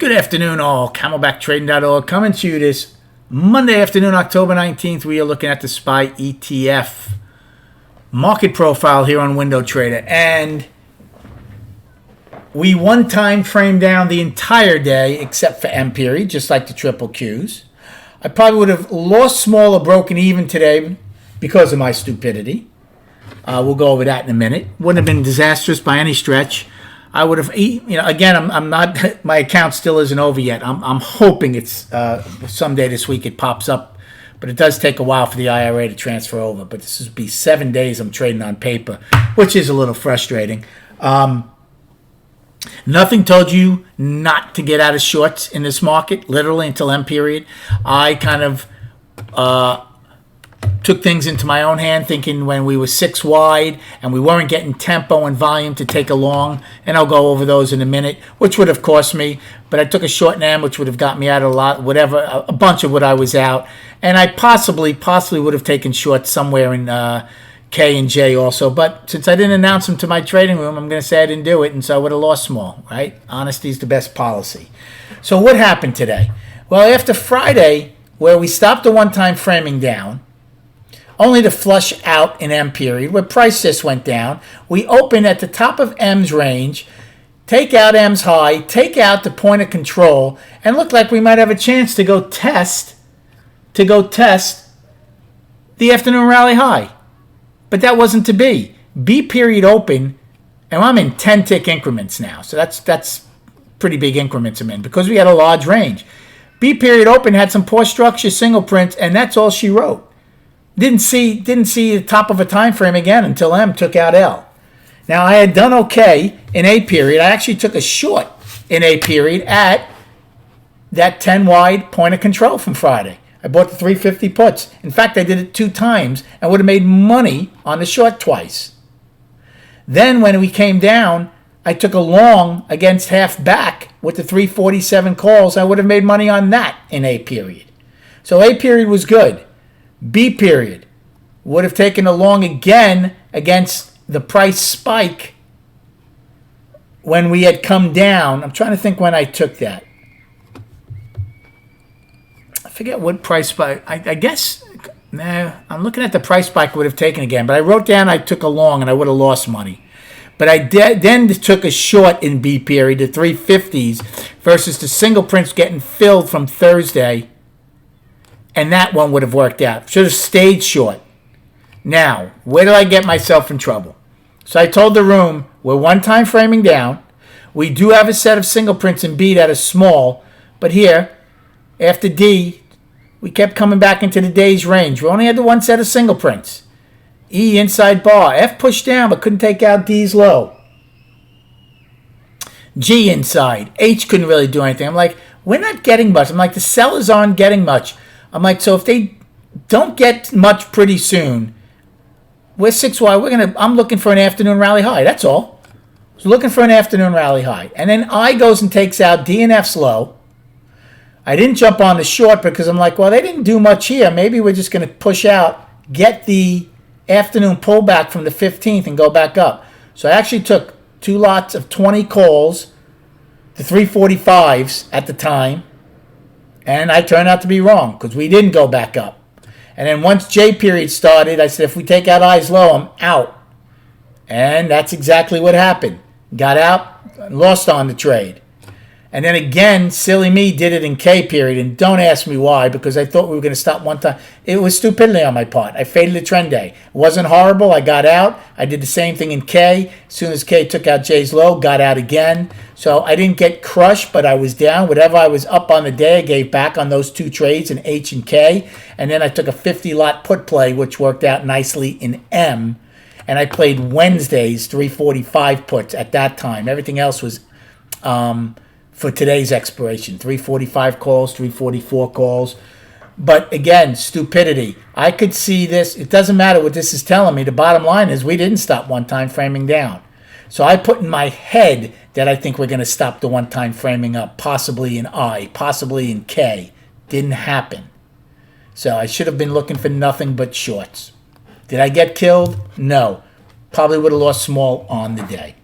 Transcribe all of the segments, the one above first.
Good afternoon, all. CamelbackTrading.org coming to you this Monday afternoon, October 19th. We are looking at the SPY ETF market profile here on Window Trader. And we one time framed down the entire day except for M period, just like the triple Qs. I probably would have lost small or broken even today because of my stupidity. We'll go over that in a minute. Wouldn't have been disastrous by any stretch. I would have, again, I'm not, my account still isn't over yet. I'm hoping it's someday this week it pops up, but it does take a while for the IRA to transfer over. But this would be 7 days I'm trading on paper, which is a little frustrating. Nothing told you not to get out of shorts in this market, literally until M period. I kind of took things into my own hand, thinking when we were 6 wide and we weren't getting tempo and volume to take a long, and I'll go over those in a minute, which would have cost me, but I took a short in M, which would have got me out a lot, whatever, a bunch of what I was out, and I possibly would have taken shorts somewhere in K and J also, but since I didn't announce them to my trading room, I'm going to say I didn't do it, and so I would have lost small, right? Honesty is the best policy. So what happened today? Well, after Friday, where we stopped the one-time framing down, only to flush out in M period, where price just went down. We open at the top of M's range, take out M's high, take out the point of control, and look like we might have a chance to go test the afternoon rally high. But that wasn't to be. B period open, and I'm in 10 tick increments now, so that's pretty big increments I'm in because we had a large range. B period open had some poor structure single prints, and that's all she wrote. Didn't see the top of a time frame again until M took out L. Now, I had done okay in A period. I actually took a short in A period at that 10 wide point of control from Friday. I bought the 350 puts. In fact, I did it 2 times and would have made money on the short twice. Then when we came down, I took a long against half back with the 347 calls. I would have made money on that in A period. So A period was good. B period would have taken a long again against the price spike when we had come down. I'm trying to think when I took that. I forget what price spike. I guess, I'm looking at the price spike I would have taken again. But I wrote down I took a long and I would have lost money. But I then took a short in B period, the 350s, versus the single prints getting filled from Thursday. And that one would have worked out. Should have stayed short. Now, where did I get myself in trouble? So I told the room, we're one time framing down. We do have a set of single prints in B that is small. But here, after D, we kept coming back into the day's range. We only had the one set of single prints. E inside bar. F pushed down but couldn't take out D's low. G inside. H couldn't really do anything. I'm like, we're not getting much. I'm like, the sellers aren't getting much. I'm like, so if they don't get much pretty soon, we're 6 wide. I'm looking for an afternoon rally high. That's all. So looking for an afternoon rally high. And then I goes and takes out D and F's low. I didn't jump on the short because I'm like, well, they didn't do much here. Maybe we're just going to push out, get the afternoon pullback from the 15th and go back up. So I actually took 2 lots of 20 calls, the 345s at the time. And I turned out to be wrong because we didn't go back up. And then once J period started, I said, if we take out I's low, I'm out. And that's exactly what happened. Got out, lost on the trade. And then again, silly me did it in K period. And don't ask me why, because I thought we were going to stop one time. It was stupidity on my part. I faded the trend day. It wasn't horrible. I got out. I did the same thing in K. As soon as K took out J's low, got out again. So I didn't get crushed, but I was down. Whatever I was up on the day, I gave back on those 2 trades in H and K. And then I took a 50-lot put play, which worked out nicely in M. And I played Wednesday's 345 puts at that time. Everything else was for today's expiration. 345 calls, 344 calls. But again, stupidity. I could see this. It doesn't matter what this is telling me. The bottom line is we didn't stop one time framing down. So I put in my head that I think we're going to stop the one time framing up, possibly in I, possibly in K. Didn't happen. So I should have been looking for nothing but shorts. Did I get killed? No. Probably would have lost small on the day.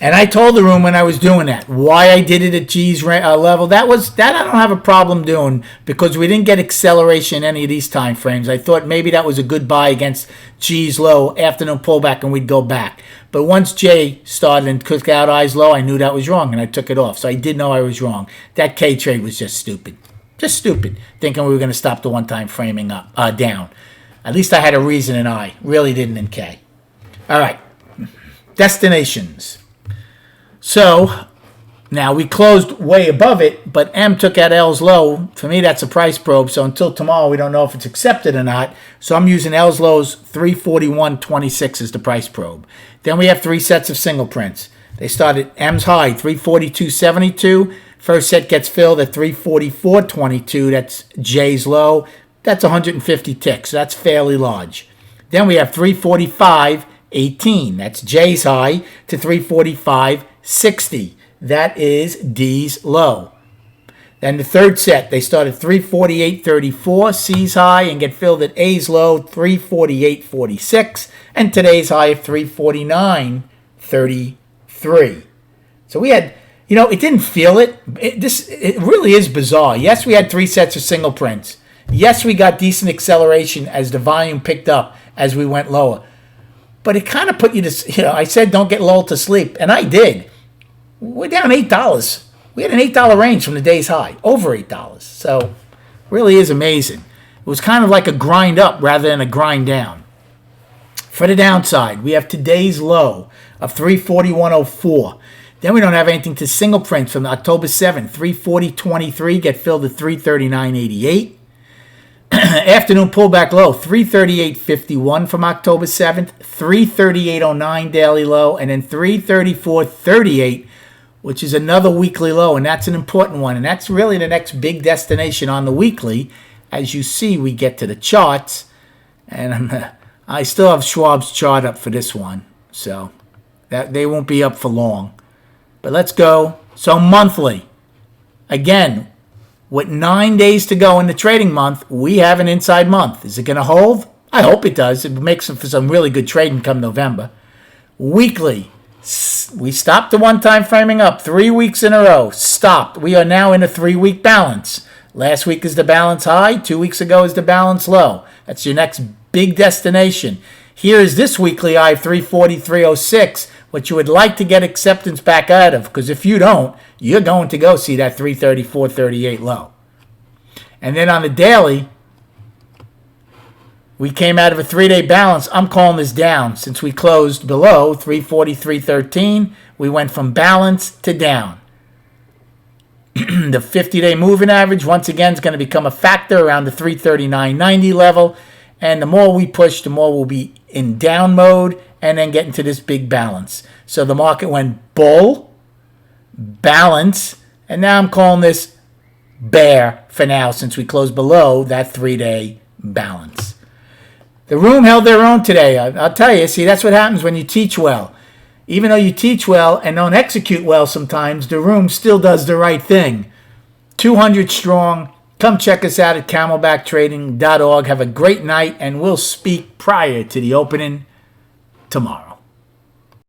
And I told the room when I was doing that why I did it at G's level. That I don't have a problem doing because we didn't get acceleration in any of these time frames. I thought maybe that was a good buy against G's low afternoon pullback and we'd go back. But once J started and took out eyes low, I knew that was wrong and I took it off. So I did know I was wrong. That K trade was just stupid. Just stupid. Thinking we were going to stop the one-time framing up down. At least I had a reason in I. Really didn't in K. All right. Destinations. So now we closed way above it, but M took out L's low. For me, that's a price probe. So until tomorrow, we don't know if it's accepted or not. So I'm using L's lows 341.26 as the price probe. Then we have 3 sets of single prints. They start at M's high, 342.72. First set gets filled at 344.22. That's J's low. That's 150 ticks. So that's fairly large. Then we have 345.18. That's J's high to 345.60. That is D's low. Then the third set, they start at 348.34, C's high, and get filled at A's low, 348.46, and today's high of 349.33. So we had, it didn't feel it. It really is bizarre. Yes, we had 3 sets of single prints. Yes, we got decent acceleration as the volume picked up as we went lower. But it kind of put you to, I said don't get lulled to sleep, and I did. We're down $8. We had an $8 range from the day's high, over $8. So really is amazing. It was kind of like a grind up rather than a grind down. For the downside, we have today's low of 341.04. Then we don't have anything to single print from October 7th. 340.23 get filled at 339.88. Afternoon pullback low, 338.51 from October 7th, 338.09 daily low, and then 334.38, which is another weekly low, and that's an important one. And that's really the next big destination on the weekly. As you see, we get to the charts, and I still have Schwab's chart up for this one, so that they won't be up for long. But let's go. So monthly, again, with 9 days to go in the trading month, we have an inside month. Is it going to hold? I hope it does. It makes for some really good trading come November. Weekly, we stopped the one-time framing up 3 weeks in a row. Stopped. We are now in a 3-week balance. Last week is the balance high. 2 weeks ago is the balance low. That's your next big destination. Here is this weekly high of 343.06, which you would like to get acceptance back out of, because if you don't, you're going to go see that 334.38 low. And then on the daily, we came out of a 3-day balance. I'm calling this down. Since we closed below 343.13, we went from balance to down. The 50-day moving average, once again, is going to become a factor around the 339.90 level. And the more we push, the more we'll be in down mode and then get into this big balance. So the market went bull, balance, and now I'm calling this bear for now since we closed below that 3-day balance. The room held their own today. I'll tell you, see, that's what happens when you teach well. Even though you teach well and don't execute well sometimes, the room still does the right thing. 200 strong. Come check us out at camelbacktrading.org. Have a great night, and we'll speak prior to the opening tomorrow.